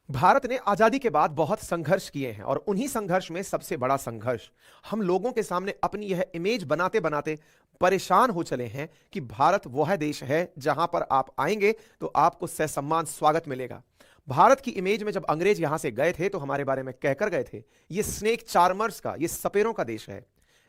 भारत ने आजादी के बाद बहुत संघर्ष किए हैं और उन्हीं संघर्ष में सबसे बड़ा संघर्ष हम लोगों के सामने अपनी यह इमेज बनाते बनाते परेशान हो चले हैं कि भारत वह देश है जहां पर आप आएंगे तो आपको ससम्मान स्वागत मिलेगा। भारत की इमेज में जब अंग्रेज यहां से गए थे तो हमारे बारे में कहकर गए थे ये स्नेक चार्मर्स का, ये सपेरों का देश है,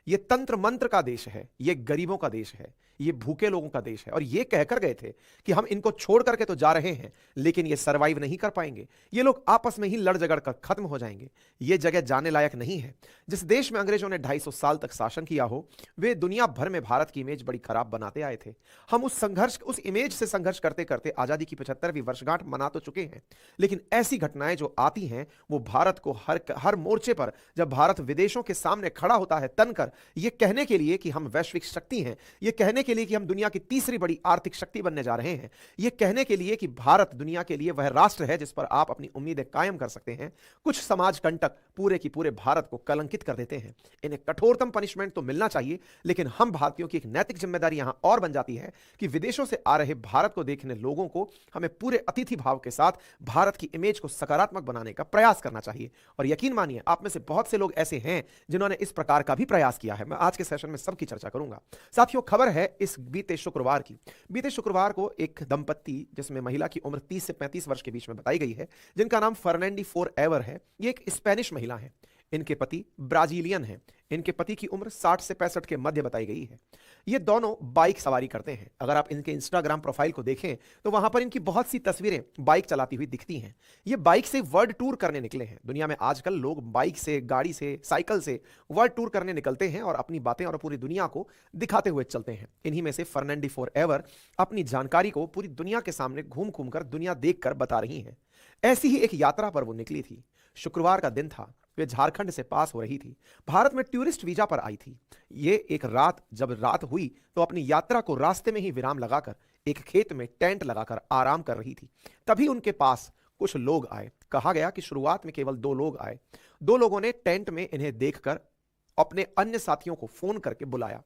ये तंत्र मंत्र का देश है, ये गरीबों का देश है, ये भूखे लोगों का देश है। और ये कहकर गए थे कि हम इनको छोड़ करके तो जा रहे हैं लेकिन ये सरवाइव नहीं कर पाएंगे, ये लोग आपस में ही लड़ झगड़ कर खत्म हो जाएंगे, ये जगह जाने लायक नहीं है। जिस देश में अंग्रेजों ने 250 साल तक शासन किया हो वे दुनिया भर में भारत की इमेज बड़ी खराब बनाते आए थे। हम उस इमेज से संघर्ष करते करते आजादी की 75वीं वर्षगांठ मना तो चुके हैं, लेकिन ऐसी घटनाएं जो आती हैं वो भारत को हर मोर्चे पर, जब भारत विदेशों के सामने खड़ा होता है तनकर, ये कहने के लिए कि हम वैश्विक शक्ति हैं, ये कहने के लिए कि हम दुनिया की तीसरी बड़ी आर्थिक शक्ति बनने जा रहे हैं, ये कहने के लिए कि भारत दुनिया के लिए वह राष्ट्र है जिस पर आप अपनी उम्मीदें कायम कर सकते हैं, कुछ समाज कंटक पूरे की पूरे भारत को कलंकित कर देते हैं। इन्हें कठोरतम पनिशमेंट तो मिलना चाहिए, लेकिन हम भारतीयों की एक नैतिक जिम्मेदारी यहां और बन जाती है कि विदेशों से आ रहे भारत को देखने लोगों को हमें पूरे अतिथि भाव के साथ भारत की इमेज को सकारात्मक बनाने का प्रयास करना चाहिए। और यकीन मानिए आप में से बहुत से लोग ऐसे हैं जिन्होंने इस प्रकार का भी प्रयास किया है। मैं आज के सेशन में सबकी चर्चा करूंगा। साथियों, खबर है इस बीते शुक्रवार की। बीते शुक्रवार को एक दंपत्ति जिसमें महिला की उम्र 30 से 35 वर्ष के बीच में बताई गई है, जिनका नाम फर्नांडी फोर एवर है, ये एक स्पेनिश महिला है। इनके पति ब्राजीलियन हैं। इनके पति की उम्र 60 से 65 के मध्य बताई गई है। ये दोनों बाइक सवारी करते हैं। अगर आप इनके इंस्टाग्राम प्रोफाइल को देखें तो वहां पर इनकी बहुत सी तस्वीरें बाइक चलाती हुई दिखती हैं। ये बाइक से वर्ल्ड टूर करने निकले हैं। दुनिया में आजकल लोग बाइक से, गाड़ी से, साइकिल से वर्ल्ड टूर करने निकलते हैं और अपनी बातें और पूरी दुनिया को दिखाते हुए चलते हैं। इन्हीं में से फर्नांडी फोर एवर अपनी जानकारी को पूरी दुनिया के सामने घूम घूम कर, दुनिया देखकर बता रही हैं। ऐसी ही एक यात्रा पर वो निकली थी। शुक्रवार का दिन था। वे झारखंड से पास हो रही थी। भारत में टूरिस्ट वीजा पर आई थी। ये एक रात, जब रात हुई तो अपनी यात्रा को रास्ते में ही विराम लगाकर एक खेत में टेंट लगाकर आराम कर रही थी। तभी उनके पास कुछ लोग आए। कहा गया कि शुरुआत में केवल 2 लोग आए। 2 लोगों ने टेंट में इन्हें देखकर अपने अन्य साथियों को फोन करके बुलाया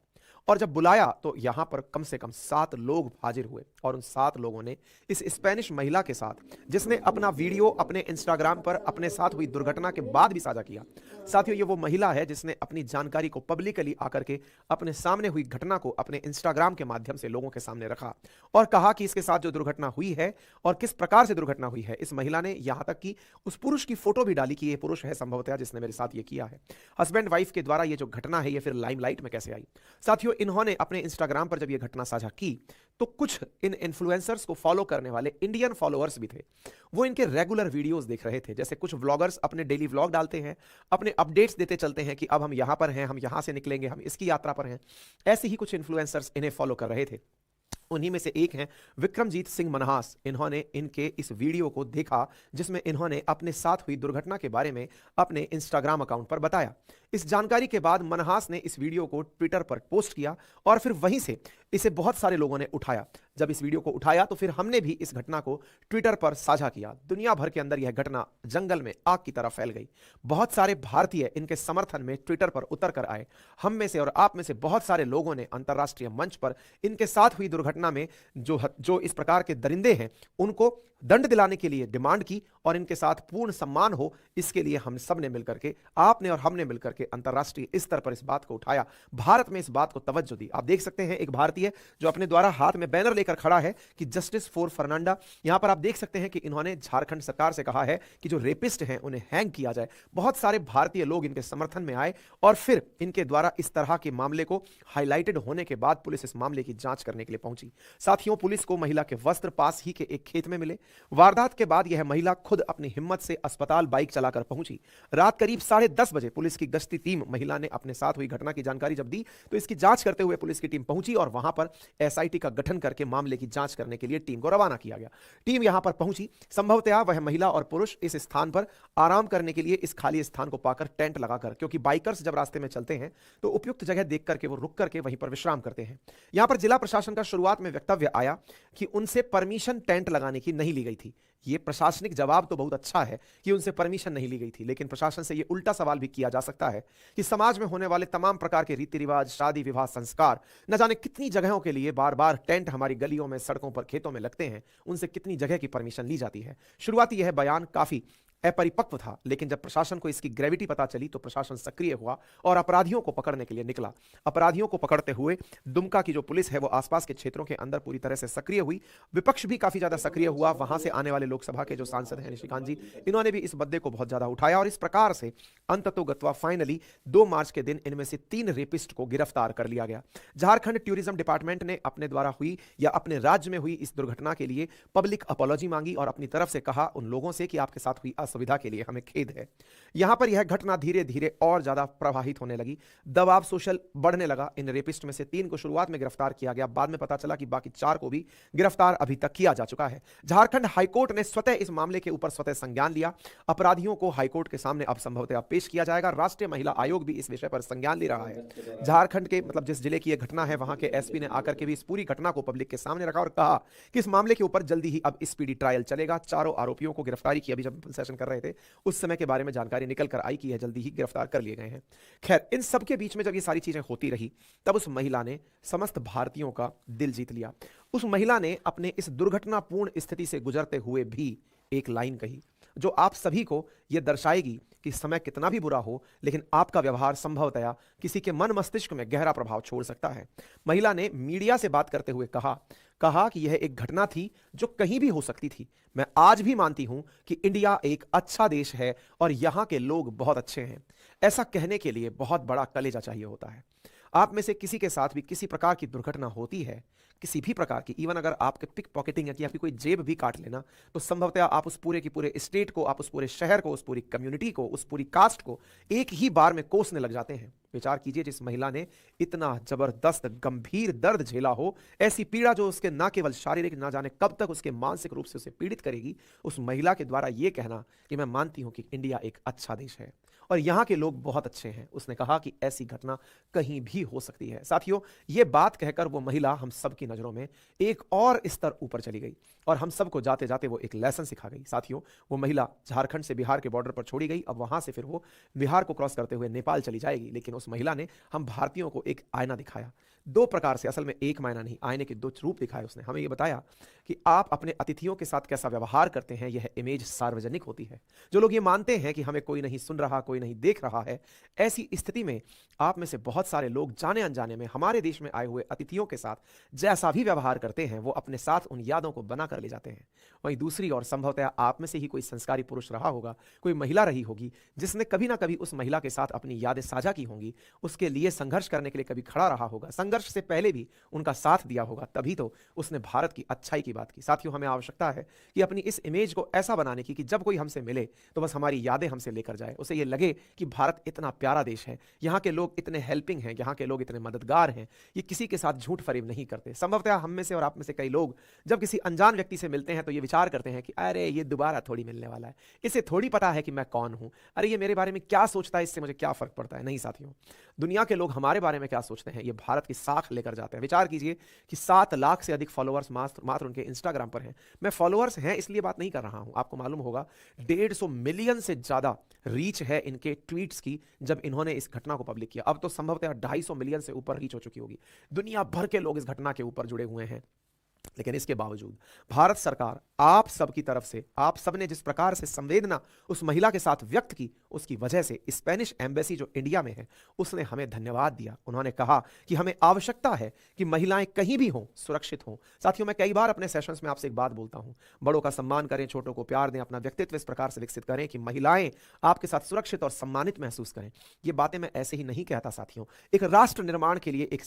और जब बुलाया तो यहां पर कम से कम 7 लोग हाजिर हुए और उन 7 लोगों ने इस स्पेनिश महिला के साथ, जिसने अपना वीडियो अपने इंस्टाग्राम पर अपने साथ हुई दुर्घटना के बाद भी साझा किया। साथियों, ये वो महिला है जिसने अपनी जानकारी को पब्लिकली आकर के अपने सामने हुई घटना को अपने इंस्टाग्राम के माध्यम से लोगों के सामने रखा और कहा कि इसके साथ जो दुर्घटना हुई है और किस प्रकार से दुर्घटना हुई है। इस महिला ने यहां तक कि उस पुरुष की फोटो भी डाली कि ये पुरुष है संभवतः जिसने मेरे साथ ये किया है। हस्बैंड वाइफ के द्वारा ये जो घटना है ये फिर लाइमलाइट में कैसे आई। साथियों, इन्होंने अपने इंस्टाग्राम पर जब यह घटना साझा की तो कुछ इन इन्फ्लुएंसर्स को फॉलो करने वाले इंडियन फॉलोअर्स भी थे। वो इनके रेगुलर वीडियोस देख रहे थे। जैसे कुछ व्लॉगर्स अपने डेली व्लॉग डालते हैं, अपने अपडेट्स देते चलते हैं कि अब हम यहां पर हैं, हम यहां से निकलेंगे, हम इसकी यात्रा पर हैं। ऐसे ही कुछ इन्फ्लुएंसर्स इन्हें फॉलो कर रहे थे। उन्हीं में से एक हैं विक्रमजीत सिंह मनहास। इन्होंने इनके इस वीडियो को देखा जिसमें इन्होंने अपने साथ हुई दुर्घटना के बारे में अपने इंस्टाग्राम अकाउंट पर बताया। इस जानकारी के बाद मनहास ने इस वीडियो को ट्विटर पर पोस्ट किया और फिर वहीं से इसे बहुत सारे लोगों ने उठाया। जब इस वीडियो को उठाया तो फिर हमने भी इस घटना को ट्विटर पर साझा किया। दुनिया भर के अंदर यह घटना जंगल में आग की तरह फैल गई। बहुत सारे भारतीय इनके समर्थन में ट्विटर पर उतर कर आए। हम में से और आप में से बहुत सारे लोगों ने अंतर्राष्ट्रीय मंच पर इनके साथ हुई दुर्घटना में जो इस प्रकार के दरिंदे हैं उनको दंड दिलाने के लिए डिमांड की और इनके साथ पूर्ण सम्मान हो, इसके लिए हम सब ने मिलकर के, आपने और हमने मिलकर के अंतर्राष्ट्रीय स्तर पर इस बात को उठाया। भारत में इस बात को तवज्जो दी। आप देख सकते हैं एक भारतीय जो अपने द्वारा हाथ में बैनर लेकर खड़ा है कि जस्टिस फॉर फर्नांडा। यहां पर आप देख सकते हैं कि इन्होंने झारखंड सरकार से कहा है कि जो रेपिस्ट हैं उन्हें हैंग किया जाए। बहुत सारे भारतीय लोग इनके समर्थन में आए और फिर इनके द्वारा इस तरह के मामले को हाईलाइटेड होने के बाद पुलिस इस मामले की जांच करने के लिए पहुंची। साथियों, पुलिस को महिला के वस्त्र पास ही के एक खेत में मिले। वारदात के बाद यह महिला खुद अपनी हिम्मत से अस्पताल बाइक चलाकर पहुंची। रात करीब 10:30 बजे पुलिस की गश्ती टीम, महिला ने अपने साथ हुई घटना की जानकारी जब दी तो इसकी जांच करते हुए पुलिस की टीम पहुंची और वहां पर एसआईटी का गठन करके मामले की जांच करने के लिए टीम को रवाना किया गया। टीम यहां पर पहुंची। संभवतः वह महिला और पुरुष इस स्थान पर आराम करने के लिए इस खाली स्थान को पाकर टेंट लगाकर, क्योंकि बाइकर्स जब रास्ते में चलते हैं तो उपयुक्त जगह देख करके वो रुक करके वहीं पर विश्राम करते हैं। यहां पर जिला प्रशासन का शुरुआत शुरुआत में वक्तव्य आया कि उनसे परमिशन टेंट लगाने की नहीं ली गई थी। ये प्रशासनिक जवाब तो बहुत अच्छा है कि उनसे परमिशन नहीं ली गई थी, लेकिन प्रशासन से ये उल्टा सवाल भी किया जा सकता है कि समाज में होने वाले तमाम प्रकार के रीति रिवाज, शादी विवाह, संस्कार, न जाने कितनी जगहों के लिए बार बार टेंट हमारी गलियों में, सड़कों पर, खेतों में लगते हैं, उनसे कितनी जगह की परमिशन ली जाती है। शुरुआती यह बयान काफी अपरिपक्व था, लेकिन जब प्रशासन को इसकी ग्रेविटी पता चली तो प्रशासन सक्रिय हुआ और अपराधियों को पकड़ने के लिए निकला। अपराधियों को पकड़ते हुए दुमका की जो पुलिस है वो आसपास के क्षेत्रों के अंदर पूरी तरह से सक्रिय हुई। विपक्ष भी काफी ज्यादा सक्रिय हुआ। वहां से आने वाले लोकसभा के जो सांसद हैं निशिकांत जी, इन्होंने भी इस मुद्दे को बहुत ज्यादा उठाया और इस प्रकार से अंततोगत्वा फाइनली 2 मार्च के दिन इनमें से 3 रेपिस्ट को गिरफ्तार कर लिया गया। झारखंड टूरिज्म डिपार्टमेंट ने अपने द्वारा हुई या अपने राज्य में हुई इस दुर्घटना के लिए पब्लिक अपॉलॉजी मांगी और अपनी तरफ से कहा उन लोगों से कि आपके साथ हुई असुविधा के लिए हमें खेद है। यहां पर यह घटना धीरे धीरे और ज्यादा प्रवाहित होने लगी, दबाव सोशल बढ़ने लगा। इन रेपिस्ट में से 3 को शुरुआत में गिरफ्तार किया गया, बाद में पता चला कि बाकी 4 को भी गिरफ्तार अभी तक किया जा चुका है। झारखंड हाईकोर्ट ने स्वतः इस मामले के ऊपर स्वतः संज्ञान लिया। अपराधियों को हाईकोर्ट के सामने अब संभवतः पेश किया जाएगा। राष्ट्रीय महिला आयोग भी इस विषय पर संज्ञान ले रहा है। झारखंड के मतलब जिस जिले की यह घटना है वहां के एसपी ने आकर के भी इस पूरी घटना को पब्लिक के सामने रखा और कहा कि इस मामले के ऊपर जल्दी ही अब स्पीडी ट्रायल चलेगा। चारों आरोपियों को गिरफ्तारी की अभी जब सेशन कर रहे थे उस समय के बारे में जानकारी निकल कर आई कि यह जल्दी ही गिरफ्तार कर लिए गए हैं। खैर, इन सब के बीच में जब ये सारी चीजें होती रही तब उस महिला ने समस्त भारतीयों का दिल जीत लिया। उस महिला ने अपने इस दुर्घटनापूर्ण स्थिति से गुजरते हुए भी एक लाइन कही जो आप सभी को यह दर्शाएगी कि समय कितना भी बुरा हो लेकिन आपका व्यवहार संभवतया किसी के मन मस्तिष्क में गहरा प्रभाव छोड़ सकता है। महिला ने मीडिया से बात करते हुए कहा कि यह एक घटना थी जो कहीं भी हो सकती थी। मैं आज भी मानती हूं कि इंडिया एक अच्छा देश है और यहां के लोग बहुत अच्छे हैं। ऐसा कहने के लिए बहुत बड़ा कलेजा चाहिए होता है। आप में से किसी के साथ भी किसी प्रकार की दुर्घटना होती है, किसी भी प्रकार की, इवन अगर आपके पिक पॉकेटिंग है कि आपकी कोई जेब भी काट लेना, तो संभवतः आप उस पूरे की पूरे स्टेट को, आप उस पूरे शहर को, उस पूरी कम्युनिटी को, उस पूरी कास्ट को एक ही बार में कोसने लग जाते हैं। विचार कीजिए, जिस महिला ने इतना जबरदस्त गंभीर दर्द झेला हो, ऐसी पीड़ा जो उसके ना केवल शारीरिक, ना जाने कब तक उसके मानसिक रूप से उसे पीड़ित करेगी, उस महिला के द्वारा यह कहना कि मैं मानती हूं कि इंडिया एक अच्छा देश है और यहां के लोग बहुत अच्छे हैं, उसने कहा कि ऐसी घटना कहीं भी हो सकती है। साथियों, यह बात कहकर वो महिला हम सबकी नजरों में एक और स्तर ऊपर चली गई और हम सबको जाते जाते वो एक लेसन सिखा गई। साथियों, वो महिला झारखंड से बिहार के बॉर्डर पर छोड़ी गई। अब वहां से फिर वो बिहार को क्रॉस करते हुए नेपाल चली जाएगी, लेकिन उस महिला ने हम भारतीयों को एक आईना दिखाया। 2 प्रकार से, असल में एक आईना नहीं, आईने के 2 रूप दिखाए उसने। हमें यह बताया कि आप अपने अतिथियों के साथ कैसा व्यवहार करते हैं, यह इमेज सार्वजनिक होती है। जो लोग ये मानते हैं कि हमें कोई नहीं सुन रहा, कोई नहीं देख रहा है, ऐसी स्थिति में आप में से बहुत सारे लोग जाने अनजाने में हमारे देश में आए हुए अतिथियों के साथ जैसा भी व्यवहार करते हैं वो अपने साथ उन यादों को बना कर ले जाते हैं। वहीं दूसरी ओर संभवतः आप में से ही कोई संस्कारी पुरुष रहा होगा, कोई महिला रही होगी जिसने कभी ना कभी उस महिला के साथ अपनी यादें साझा की होंगी, उसके लिए संघर्ष करने के लिए कभी खड़ा रहा होगा, संघर्ष से पहले भी उनका साथ दिया होगा, तभी तो उसने भारत की अच्छाई की बात की। साथियों, हमें आवश्यकता है कि अपनी इस इमेज को ऐसा बनाने की कि जब कोई हमसे मिले तो बस हमारी यादें हमसे लेकर जाए, उसे ये लगे कि भारत इतना प्यारा देश है, यहाँ के लोग इतने हेल्पिंग हैं, यहाँ के लोग इतने मददगार हैं, ये किसी के साथ झूठ फरेब नहीं करते। संभवतः हम में से और आप में से कई लोग जब किसी अनजान व्यक्ति से मिलते हैं तो ये विचार करते हैं कि अरे ये दोबारा थोड़ी मिलने वाला है, इसे थोड़ी पता है कि मैं कौन हूं, अरे ये मेरे बारे में क्या सोचता है, इससे मुझे क्या फर्क पड़ता है। नहीं साथियों, दुनिया के लोग हमारे बारे में क्या सोचते हैं ये भारत की साख लेकर जाते हैं। विचार कीजिए कि 7 लाख से अधिक फॉलोअर्स मात्र उनके इंस्टाग्राम पर हैं। मैं फॉलोअर्स हैं इसलिए बात नहीं कर रहा हूं, आपको मालूम होगा 150 मिलियन से ज्यादा रीच है इनके ट्वीट्स की जब इन्होंने इस घटना को पब्लिक किया। अब तो संभवतः 250 मिलियन से ऊपर रीच हो चुकी होगी। दुनिया भर के लोग इस घटना के ऊपर जुड़े हुए हैं, लेकिन इसके बावजूद भारत सरकार आप सब की तरफ से, आप सब ने जिस प्रकार से संवेदना उस महिला के साथ व्यक्त की, उसकी वजह से स्पेनिश एम्बेसी जो इंडिया में है उसने हमें धन्यवाद दिया। उन्होंने कहा कि हमें आवश्यकता है कि महिलाएं कहीं भी हों, सुरक्षित हों। साथियों, मैं कई बार अपने सेशंस में आपसे एक बात बोलता हूं, बड़ों का सम्मान करें, छोटों को प्यार दें, अपना व्यक्तित्व इस प्रकार से विकसित करें कि महिलाएं आपके साथ सुरक्षित और सम्मानित महसूस करें। ये बातें मैं ऐसे ही नहीं कहता साथियों। एक राष्ट्र निर्माण के लिए, एक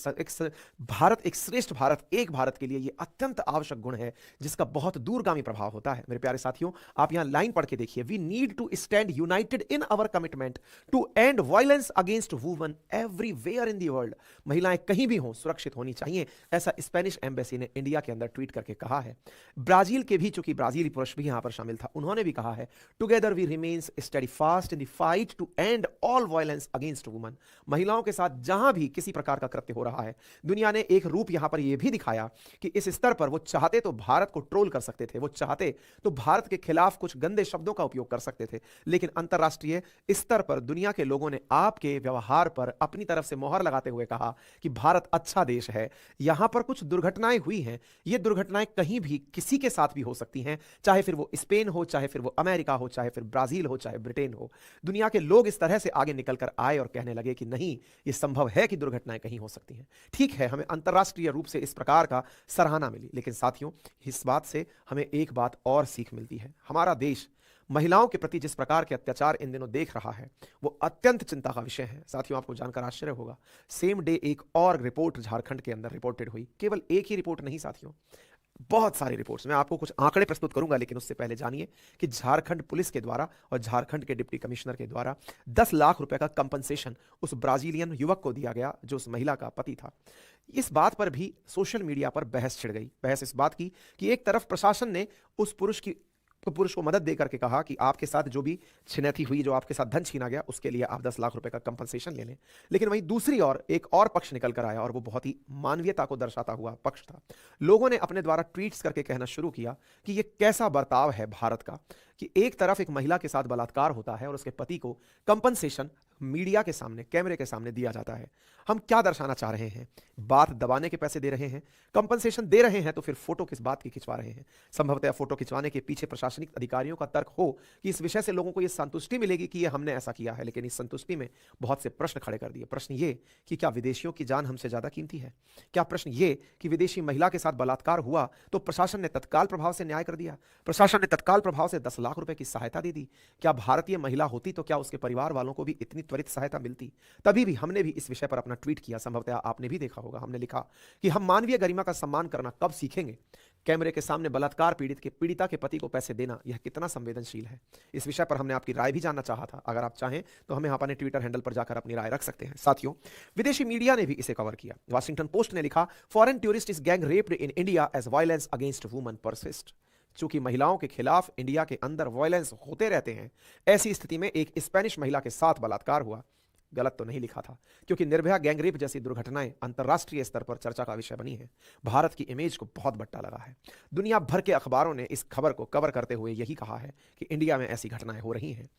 भारत, एक श्रेष्ठ भारत, एक भारत के लिए ये अत्यंत आवश्यक गुण है जिसका बहुत दूरगामी प्रभाव होता है। मेरे प्यारे साथियों, आप यहां लाइन पढ़ के देखिए, we need to stand united in our commitment to end violence against women everywhere in the world. महिलाएं कहीं भी हों सुरक्षित होनी चाहिए, ऐसा स्पेनिश एम्बेसी ने इंडिया के अंदर ट्वीट करके कहा है। ब्राजील के भी, चूंकि ब्राजीली पुरुष भी यहां पर शामिल था, उन्होंने भी कहा है, together we remains steadfast in the fight to end all violence against women. महिलाओं के साथ जहां भी किसी प्रकार का कृत्य हो रहा है, दुनिया ने एक रूप यहां पर यह भी दिखाया कि इस स्तर पर वो चाहते तो भारत को ट्रोल कर सकते थे, वो चाहते तो भारत के खिलाफ कुछ गंदे शब्दों का उपयोग कर सकते थे, लेकिन अंतरराष्ट्रीय स्तर पर दुनिया के लोगों ने आपके व्यवहार पर अपनी तरफ से मोहर लगाते हुए कहा कि भारत अच्छा देश है। यहां पर कुछ दुर्घटनाएं हुई हैं, ये दुर्घटनाएं कहीं भी किसी के साथ भी हो सकती हैं, चाहे फिर वो स्पेन हो, चाहे फिर वो अमेरिका हो, चाहे फिर ब्राजील हो, चाहे ब्रिटेन हो। दुनिया के लोग इस तरह से आगे निकलकर आए और कहने लगे कि नहीं, ये संभव है कि दुर्घटनाएं कहीं हो सकती हैं। ठीक है, हमें अंतरराष्ट्रीय रूप से इस प्रकार का सराहना मिली, लेकिन साथियों इस बात से हमें एक बात और सीख मिलती है। हमारा देश महिलाओं के प्रति जिस प्रकार के अत्याचार इन दिनों देख रहा है वो अत्यंत चिंता का विषय है। साथियों, आपको जानकर आश्चर्य होगा, सेम डे एक और रिपोर्ट झारखंड के अंदर रिपोर्टेड हुई। केवल एक ही रिपोर्ट नहीं साथियों, बहुत सारी रिपोर्ट्स। मैं आपको कुछ आंकड़े प्रस्तुत करूंगा, लेकिन उससे पहले जानिए कि झारखंड पुलिस के द्वारा और झारखंड के डिप्टी कमिश्नर के द्वारा 10 लाख रुपए का कंपनसेशन उस ब्राजीलियन युवक को दिया गया जो उस महिला का पति था। इस बात पर भी सोशल मीडिया पर बहस छिड़ गई। बहस इस बात की कि एक तरफ प्रशासन ने उस पुरुष को मदद देकर के कहा कि आपके साथ जो भी छिनैती हुई, जो आपके साथ धन छीना गया, उसके लिए आप 10 लाख रुपए का कंपनसेशन ले लें। लेकिन वहीं दूसरी ओर एक और पक्ष निकल कर आया और वो बहुत ही मानवीयता को दर्शाता हुआ पक्ष था। लोगों ने अपने द्वारा ट्वीट्स करके कहना शुरू किया कि ये कैसा बर्ताव है भारत का कि एक तरफ एक महिला के साथ बलात्कार होता है और उसके पति को कंपनसेशन मीडिया के सामने, कैमरे के सामने दिया जाता है। हम क्या दर्शाना चाह रहे हैं? बात दबाने के पैसे दे रहे हैं, कंपनसेशन दे रहे हैं, तो फिर फोटो किस बात की खिंचवा रहे हैं? संभवतः फोटो खिंचवाने के पीछे प्रशासनिक अधिकारियों का तर्क हो कि इस विषय से लोगों को यह संतुष्टि मिलेगी कि ये हमने ऐसा किया है, लेकिन इस संतुष्टि में बहुत से प्रश्न खड़े कर दिए। प्रश्न ये कि क्या विदेशियों की जान हमसे ज्यादा कीमती है? क्या प्रश्न ये कि विदेशी महिला के साथ बलात्कार हुआ तो प्रशासन ने तत्काल प्रभाव से न्याय कर दिया, प्रशासन ने तत्काल प्रभाव से 10 लाख रुपए की सहायता दे दी? क्या भारतीय महिला होती तो क्या उसके परिवार वालों को भी इतनी त्वरित सहायता मिलती? तभी भी हमने भी इस विषय पर अपना ट्वीट किया। संभवतः आपने भी देखा होगा, हमने लिखा कि हम मानवीय गरिमा का सम्मान करना कब सीखेंगे? कैमरे के सामने बलात्कार पीड़िता के पति को पैसे देना यह कितना संवेदनशील है? इस विषय पर हमने आपकी राय भी जानना चाहा था। अगर आप चाहें तो हमें अपने ट्विटर हैंडल पर जाकर अपनी राय रख सकते हैं। साथियों, विदेशी मीडिया ने भी इसे कवर किया। वाशिंगटन पोस्ट ने लिखा, foreign tourist is gang raped in India as violence against women persist. चूंकि महिलाओं के खिलाफ इंडिया के अंदर वायलेंस होते रहते हैं, ऐसी स्थिति में एक स्पेनिश महिला के साथ बलात्कार हुआ। गलत तो नहीं लिखा था, क्योंकि निर्भया गैंगरेप जैसी दुर्घटनाएं अंतर्राष्ट्रीय स्तर पर चर्चा का विषय बनी है। भारत की इमेज को बहुत बट्टा लगा है। दुनिया भर के अखबारों ने इस खबर को कवर करते हुए यही कहा है कि इंडिया में ऐसी घटनाएं हो रही हैं।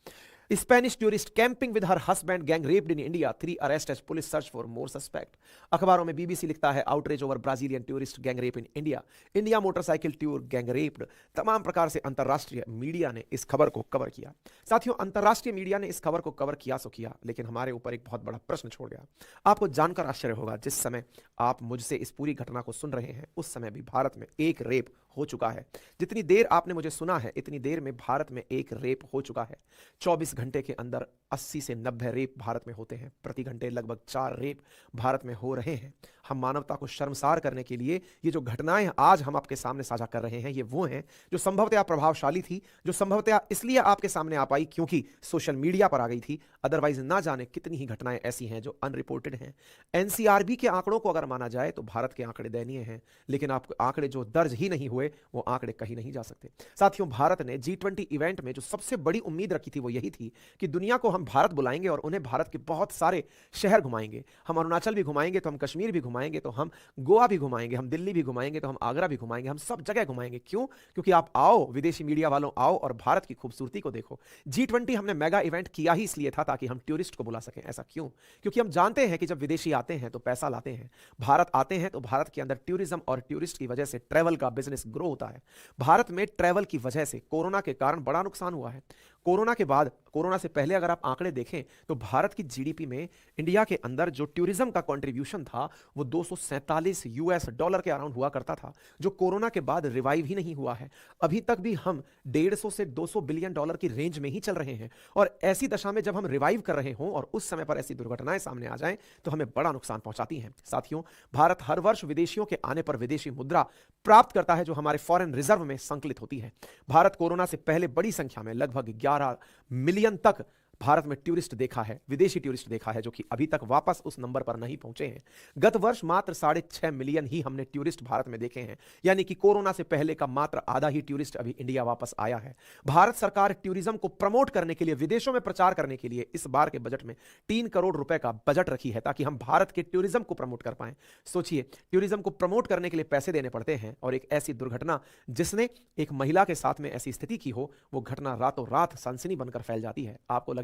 Spanish tourist camping with her husband gang raped in India, 3 arrest as police search for more suspect. अखबारों में बीबीसी लिखता है, outrage over Brazilian tourist gang rape in India, India motorcycle tour gang raped. तमाम प्रकार से अंतरराष्ट्रीय media ने इस खबर को कवर किया। साथियों, अंतरराष्ट्रीय मीडिया ने इस खबर को कवर किया सो किया, लेकिन हमारे ऊपर एक बहुत बड़ा प्रश्न छोड़ गया। आपको जानकर आश्चर्य होगा, जिस समय आप मुझसे इस पूरी घटना को सुन रहे हैं उस समय भी भारत में एक रेप हो चुका है। जितनी देर आपने मुझे सुना है, इतनी देर में भारत में एक रेप हो चुका है। 24 घंटे के अंदर 80 से 90 रेप भारत में होते हैं। प्रति घंटे लगभग 4 रेप भारत में हो रहे हैं। हम मानवता को शर्मसार करने के लिए ये जो घटनाएं आज हम आपके सामने साझा कर रहे हैं, ये वो हैं जो संभवतः प्रभावशाली थी, जो संभवतः इसलिए आपके सामने आ पाई क्योंकि सोशल मीडिया पर आ गई थी। अदरवाइज ना जाने कितनी ही घटनाएं ऐसी हैं जो अनरिपोर्टेड हैं। एनसीआरबी के आंकड़ों को अगर माना जाए तो भारत के आंकड़े दयनीय हैं, लेकिन आप आंकड़े जो दर्ज ही नहीं हुए वो आंकड़े कहीं नहीं जा सकते। साथियों, भारत ने G20 इवेंट में जो सबसे बड़ी उम्मीद रखी थी वो यही थी कि दुनिया को हम भारत बुलाएंगे और उन्हें भारत के बहुत सारे शहर घुमाएंगे। हम अरुणाचल भी घुमाएंगे तो हम कश्मीर भी घुमाएंगे, तो हम गोवा भी घुमाएंगे, हम दिल्ली भी घुमाएंगे, तो हम आगरा भी घुमाएंगे, हम सब जगह घुमाएंगे। क्यों? क्योंकि आप आओ, विदेशी मीडिया वालों आओ और भारत की खूबसूरती को देखो। G20 हमने मेगा इवेंट किया ही इसलिए था ताकि हम टूरिस्ट को बुला सकें। ऐसा क्यों? क्योंकि हम जानते हैं कि जब विदेशी आते हैं तो पैसा लाते हैं, भारत आते हैं तो भारत के अंदर टूरिज्म और टूरिस्ट की वजह से ट्रैवल का बिजनेस ग्रो होता है। भारत में ट्रैवल की वजह से कोरोना के कारण बड़ा नुकसान हुआ है। कोरोना के बाद, कोरोना से पहले अगर आप आंकड़े देखें तो भारत की जीडीपी में इंडिया के अंदर जो टूरिज्म का कंट्रीब्यूशन था वो 247 यूएस डॉलर के अराउंड हुआ करता था, जो कोरोना के बाद रिवाइव ही नहीं हुआ है। अभी तक भी हम 150 से 200 बिलियन डॉलर की रेंज में ही चल रहे हैं, और ऐसी दशा में जब हम रिवाइव कर रहे हों और उस समय पर ऐसी दुर्घटनाएं सामने आ जाएं तो हमें बड़ा नुकसान पहुंचाती हैं। साथियों, भारत हर वर्ष विदेशियों के आने पर विदेशी मुद्रा प्राप्त करता है जो हमारे फॉरेन रिजर्व में संकलित होती है। भारत कोरोना से पहले बड़ी संख्या में लगभग 11 मिलियन तक भारत में टूरिस्ट देखा है, विदेशी टूरिस्ट देखा है, जो कि अभी तक वापस उस नंबर पर नहीं पहुंचे हैं। गत वर्ष मात्र 6.5 मिलियन ही हमने टूरिस्ट भारत में देखे हैं, यानी कि कोरोना से पहले का मात्र आधा ही टूरिस्ट अभी इंडिया वापस आया है। भारत सरकार टूरिज्म को प्रमोट करने के लिए, विदेशों में प्रचार करने के लिए इस बार के बजट में 3 करोड़ रुपए का बजट रखी है ताकि हम भारत के टूरिज्म को प्रमोट कर पाए। सोचिए, टूरिज्म को प्रमोट करने के लिए पैसे देने पड़ते हैं, और एक ऐसी दुर्घटना जिसने एक महिला के साथ में ऐसी स्थिति की हो, वो घटना रातों रात सनसनी बनकर फैल जाती है। आपको लगेगा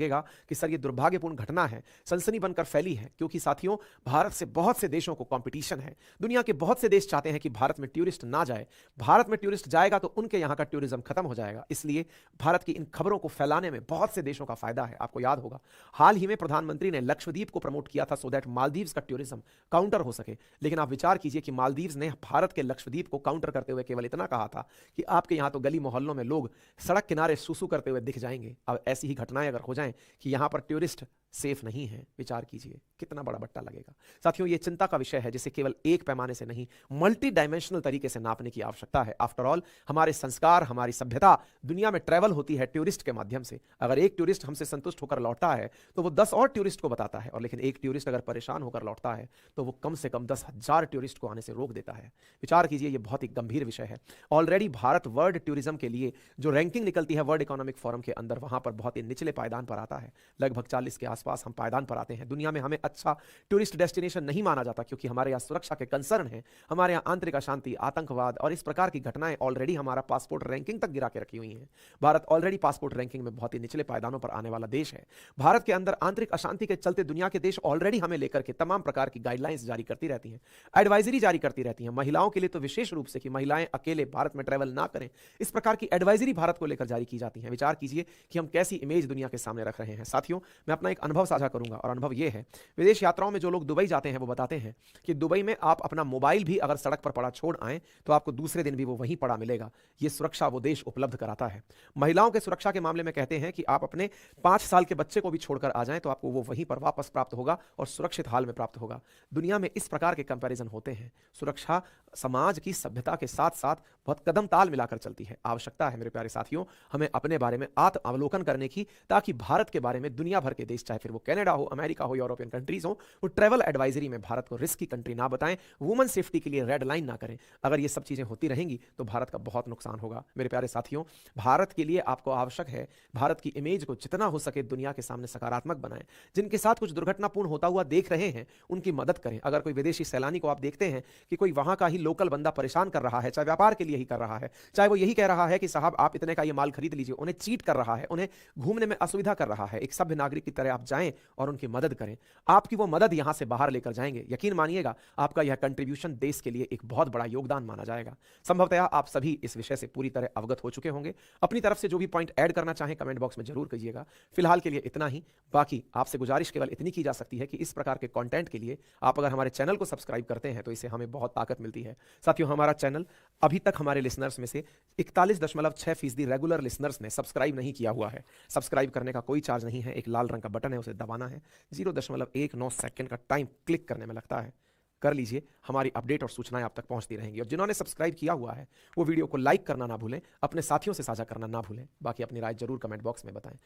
कि सर ये दुर्भाग्यपूर्ण घटना है, सनसनी बनकर फैली है, क्योंकि साथियों भारत से बहुत से देशों को कंपटीशन है। दुनिया के बहुत से देश चाहते हैं कि भारत में टूरिस्ट ना जाए। भारत में टूरिस्ट जाएगा तो उनके यहां का टूरिज्म खत्म हो जाएगा। इसलिए भारत की इन खबरों को फैलाने में बहुत से देशों का फायदा है। आपको याद होगा हाल ही में प्रधानमंत्री ने लक्षद्वीप को प्रमोट किया था सो दैट मालदीव्स का टूरिज्म काउंटर हो सके। लेकिन आप विचार कीजिए कि मालदीव्स ने भारत के लक्षद्वीप को काउंटर करते हुए केवल इतना कहा था कि आपके यहां तो गली मोहल्लों में लोग सड़क किनारे सुसु करते हुए दिख जाएंगे। अब ऐसी ही घटनाएं अगर हो जाएं कि यहां पर टूरिस्ट सेफ नहीं है, विचार कीजिए कितना बड़ा बट्टा लगेगा। साथियों, यह चिंता का विषय है जिसे केवल एक पैमाने से नहीं, मल्टी डायमेंशनल तरीके से नापने की आवश्यकता है। आफ्टर ऑल, हमारे संस्कार, हमारी सभ्यता दुनिया में ट्रैवल होती है टूरिस्ट के माध्यम से। अगर एक टूरिस्ट हमसे संतुष्ट होकर लौटता है तो वो 10 और टूरिस्ट को बताता है, और लेकिन एक टूरिस्ट अगर परेशान होकर लौटता है तो वो कम से कम 10,000 टूरिस्ट को आने से रोक देता है। विचार कीजिए, यह बहुत ही गंभीर विषय है। ऑलरेडी भारत वर्ल्ड टूरिज्म के लिए जो रैंकिंग निकलती है वर्ल्ड इकोनॉमिक फोरम के अंदर, वहां पर बहुत ही निचले पायदान पर आता है। लगभग 40 के आसपास हम पायदान पर आते हैं। दुनिया में हमें अच्छा टूरिस्ट डेस्टिनेशन नहीं माना जाता, क्योंकि हमारे यहाँ सुरक्षा के कंसर्न है, हमारे यहाँ आंतरिक अशांति, आतंकवाद और इस प्रकार की घटनाएं ऑलरेडी हमारा पासपोर्ट रैंकिंग तक गिरा के रखी हुई हैं। भारत ऑलरेडी पासपोर्ट रैंकिंग में बहुत ही निचले पायदानों पर आने वाला देश है। भारत के अंदर आंतरिक अशांति के चलते दुनिया के देश ऑलरेडी हमें लेकर के तमाम प्रकार की गाइडलाइंस जारी करती रहती हैं, एडवाइजरी जारी करती रहती हैं। महिलाओं के लिए तो विशेष रूप से कि महिलाएं अकेले भारत में ट्रैवल ना करें, इस प्रकार की एडवाइजरी भारत को लेकर जारी की जाती है। विचार कीजिए कि हम कैसी इमेज दुनिया के सामने रख रहे हैं। साथियों, मैं अपना एक अनुभव साझा करूंगा, और अनुभव यह है, विदेश यात्राओं में जो लोग दुबई जाते हैं वो बताते हैं कि दुबई में आप अपना मोबाइल भी अगर सड़क पर पड़ा छोड़ आए तो आपको दूसरे दिन भी वो वहीं पड़ा मिलेगा। ये सुरक्षा वो देश उपलब्ध कराता है। महिलाओं के सुरक्षा के मामले में कहते हैं कि आप अपने 5 साल के बच्चे को भी छोड़कर आ जाएं तो आपको वो वहीं पर वापस प्राप्त होगा और सुरक्षित हाल में प्राप्त होगा। दुनिया में इस प्रकार के कंपैरिजन होते हैं। सुरक्षा समाज की सभ्यता के साथ साथ बहुत कदम ताल मिलाकर चलती है। आवश्यकता है मेरे प्यारे साथियों, हमें अपने बारे में आत्म अवलोकन करने की, ताकि भारत के बारे में दुनिया भर के देश, चाहे फिर वो कनाडा हो, अमेरिका हो, यूरोपियन कंट्रीज हो, वो ट्रैवल एडवाइजरी में भारत को रिस्की कंट्री ना बताएं, वुमेन सेफ्टी के लिए रेड लाइन ना करें। अगर ये सब चीजें होती रहेंगी तो भारत का बहुत नुकसान होगा। मेरे प्यारे साथियों, भारत के लिए आपको आवश्यक है भारत की इमेज को जितना हो सके दुनिया के सामने सकारात्मक बनाएं। जिनके साथ कुछ दुर्घटनापूर्ण होता हुआ देख रहे हैं उनकी मदद करें। अगर कोई विदेशी सैलानी को आप देखते हैं कि कोई वहां का ही लोकल बंदा परेशान कर रहा है, चाहे व्यापार के लिए ही कर रहा है, चाहे वो यही कह रहा है कि साहब आप इतने का ये माल खरीद लीजिए, उन्हें चीट कर रहा है, उन्हें घूमने में असुविधा कर रहा है, एक सभ्य नागरिक की तरह आप जाएं और उनकी मदद करें। आपकी वो मदद यहां से बाहर लेकर जाएंगे। यकीन मानिएगा, आपका यह कंट्रीब्यूशन देश के लिए एक बहुत बड़ा योगदान माना जाएगा। संभवतः आप सभी इस विषय से पूरी तरह अवगत हो चुके होंगे। अपनी तरफ से जो भी पॉइंट ऐड करना चाहें कमेंट बॉक्स में जरूर कीजिएगा। फिलहाल के लिए इतना ही। बाकी आपसे गुजारिश केवल इतनी की जा सकती है कि इस प्रकार के कंटेंट के लिए आप अगर हमारे चैनल को सब्सक्राइब करते हैं तो इससे हमें बहुत ताकत मिलती है। साथियों, हमारा चैनल अभी तक हमारे लिसनर्स में से 41.6% रेगुलर लिसनर्स ने सब्सक्राइब नहीं किया हुआ है। सब्सक्राइब करने का कोई चार्ज नहीं है, एक लाल रंग का बटन है, उसे दबाना है। 0.19 सेकंड का टाइम क्लिक करने में लगता है, कर लीजिए। हमारी अपडेट और सूचनाएं आप तक पहुंचती रहेंगी। और जिन्होंने सब्सक्राइब किया हुआ है वो वीडियो को लाइक करना ना भूलें, अपने साथियों से साझा करना ना भूलें। बाकी अपनी राय जरूर कमेंट बॉक्स में बताएं।